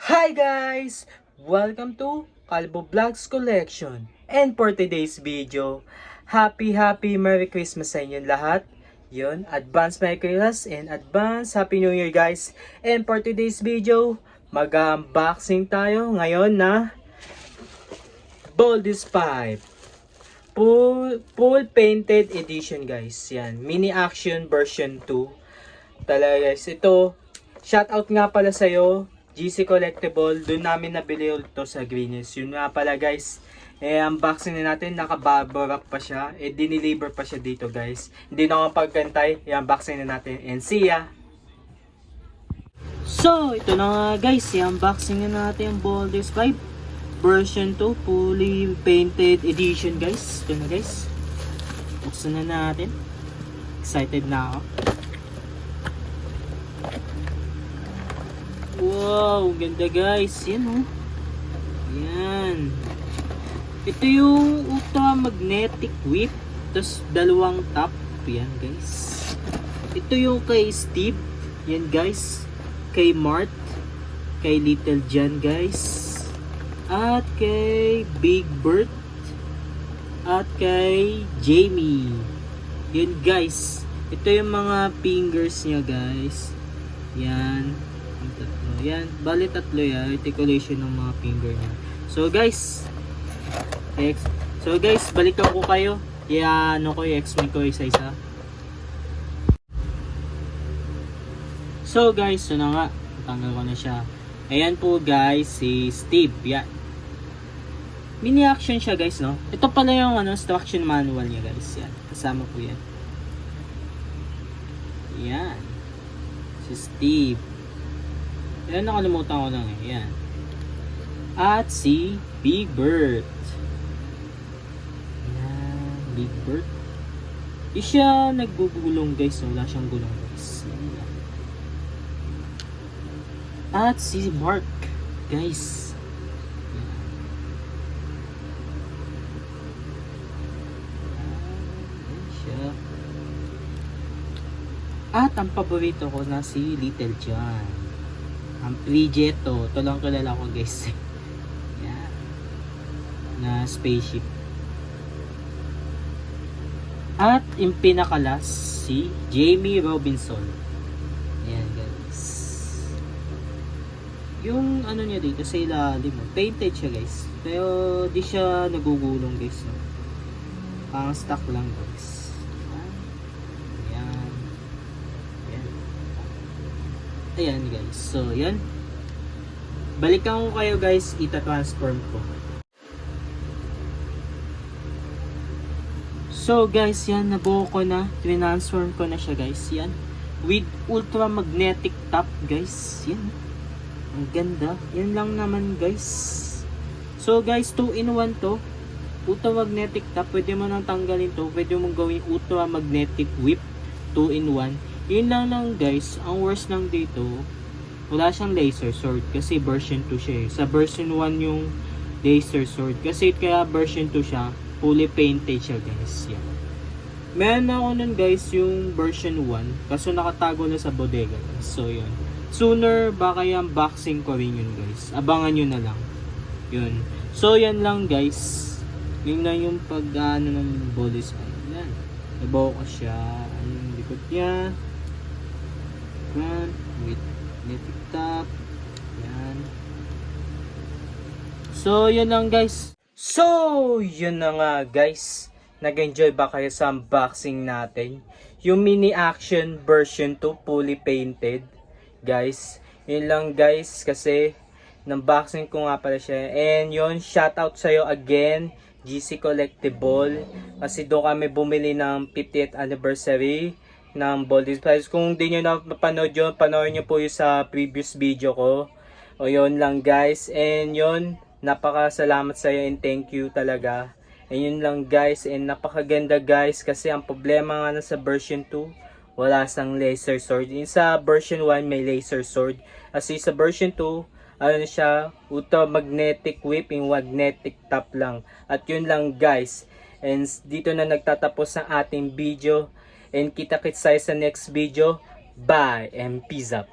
Hi guys! Welcome to Kalbo Vlogs Collection. And for today's video, Happy Merry Christmas sa inyong lahat. Yun, advance Merry Christmas and advance Happy New Year guys. And for today's video, mag-unboxing tayo ngayon na Boldest Pipe. Full painted edition guys. Yan, mini action version 2. Talaga guys, ito, shoutout nga pala sa'yo. GC Collectible, doon namin nabili ito sa Greenies. Yun nga pala guys, unboxing na natin, naka-bubble wrap pa siya, dineliver pa siya dito guys. Hindi na ako pagkantay, i-unboxing na natin, and see ya! So, ito na nga guys, i-unboxing na natin yung Boldest Pipe version 2, fully painted edition guys. Ito na guys, buksan na natin, excited na ako. Wow, ganda guys. Yan oh. Yan. Ito yung Ultra Magnetic Whip. Tapos dalawang top. Yan guys. Ito yung kay Steve. Yan guys. Kay Mart. Kay Little John guys. At kay Big Bert. At kay Jamie. Yan guys. Ito yung mga fingers niya guys. Yan. Tatlo. Yan, bali tatlo yan, articulation ng mga finger niya. So guys, balikan ko kayo. I-ano ko, i-explain ko isa-isa. So guys, so na nga, tanggal ko na siya. Ayan po guys, si Steve. Yan. Mini action siya guys, no? Ito pala yung instruction manual niya guys. Yan, kasama po yan. Yan. Si Steve. Yan, nakalimutan ko lang eh. Yan. At si Big Bert. Yan, Big Bert. Di siya nagbubulong guys. Wala siyang gulong guys. Yan. At si Mark guys. Yan siya. At ang paborito ko na si Little John. Ang Prigeto. Ito lang kilala ko guys. Yan. Na spaceship. At yung pinakalas si Jamie Robinson. Ayan guys. Yung ano niya dito sa ilalim, painted siya guys. Pero di siya nagugulong guys. Pang stock lang guys. Ayan guys, so yan, balikan ko kayo guys, ita-transform ko. So guys, yan, nabuo ko na, transform ko na siya guys, yan, with ultra magnetic top guys, yan, ang ganda, yan lang naman guys. So guys, 2-in-1 to, ultra magnetic top, pwede mo nang tanggalin to, pwede mo gawing ultra magnetic whip, 2-in-1. Yun lang guys, ang worst lang dito, wala siyang laser sword kasi version 2 siya eh. Sa version 1 yung laser sword kasi kaya version 2 siya, fully painted siya guys. Yan. Meron ako nun guys yung version 1 kaso nakatago na sa bodega guys. So yun, sooner baka yung unboxing ko rin yun guys, abangan nyo na lang yun. So yan lang guys, yun na yung pag-ano ng Boldest Pipe. Yan, nabawa ko siya, ano yung likod niya. Yan, with magnetic top. Yan. So, yun lang guys. So, yun na nga guys. Nag-enjoy ba kayo sa unboxing natin? Yung mini action version 2, fully painted. Guys, yun lang guys. Kasi, unboxing ko nga pala siya. And yun, shoutout sa'yo again, GC Collectible. Kasi doon kami bumili ng 50th anniversary ng Boldest Pipe. Kung di nyo napanood yun, panoorin nyo po yun sa previous video ko. O yun lang guys. And yun, napakasalamat sa iyo and thank you talaga. And yun lang guys. And napakaganda guys. Kasi ang problema nga na sa version 2, wala sang laser sword. Yung sa version 1 may laser sword. Kasi sa version 2, ano siya, ultra magnetic whip, yung magnetic top lang. At yun lang guys. And dito na nagtatapos ang ating video. And kita-kits tayo sa next video. Bye and peace up.